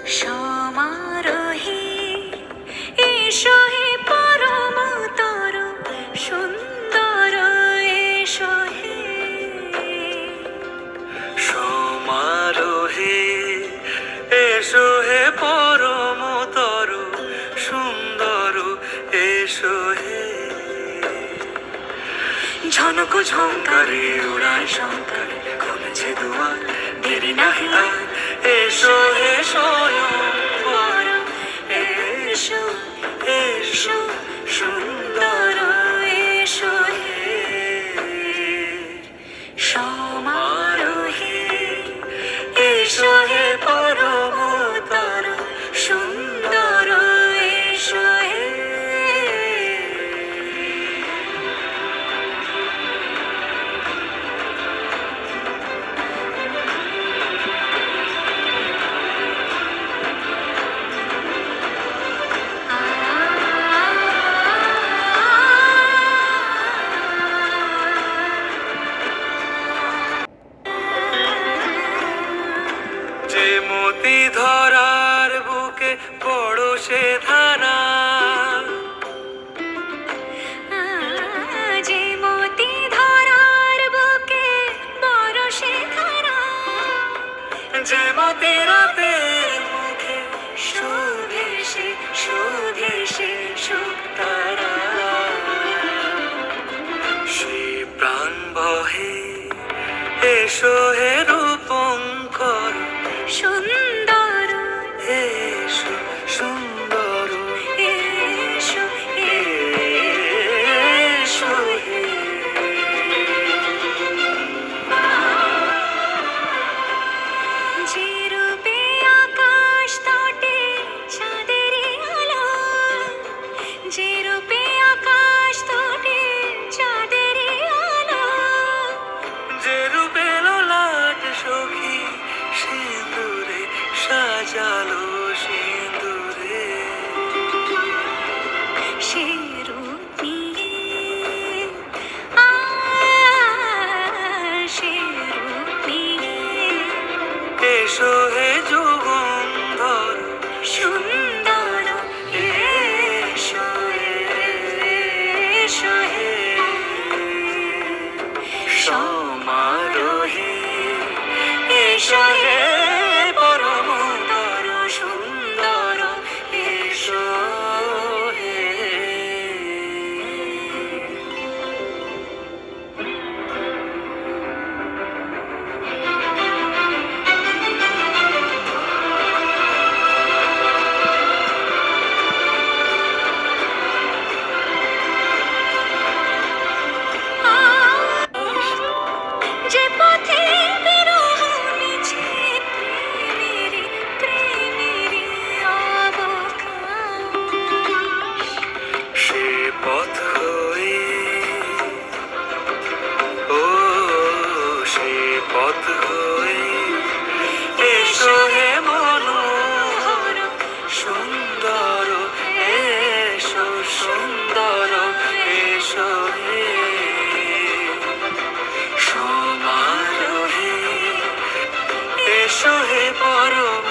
সমারোহে এসো হে পরমতর সুন্দর এসো হে সমারোহে এসো হে পরমতর সুন্দর এসো হে ঝনক ঝঙ্কারে উড়ায় শঙ্কারে খুলেছে দুয়ার দেরি নাহি আর এসো হে স্বয়ংবর এসো এসো সুন্দর এসো হে সমারোহে এসো হে পরমতর সুন্দর এসো হে যে মতি ধরার বুকে বড় সে ধারা যে মতি ধরার বুকে বড় সে ধারা যে মতি রাতের মুখে শোভে সে শুকতারা সে প্রাণ বহে এসো হে রূপঙ্কর সুন্দর এসো সুন্দর এসো এসো হে যে রূপে আকাশ তটে চাঁদের আলো যে রূপে আকাশ তটে চাঁদের আলো যে রূপে লোলাট সখী সিঁদুরে সাজালো সিঁদুরে সে রূপ নিয়ে সে রূপ নিয়ে এসো হে যুগন্ধর সুন্দর এসো এসো হে সমারোহে এসো হে পরমতর সুন্দর এসো হে যে পথে বিরহ নিছে প্রেমেরই অবকাশ সে পথ হয়ে ও সে পথ হয়ে এসো হে মনোহর সুন্দর এসো সুন্দর এসো হে সমারোহে এসো হে পরম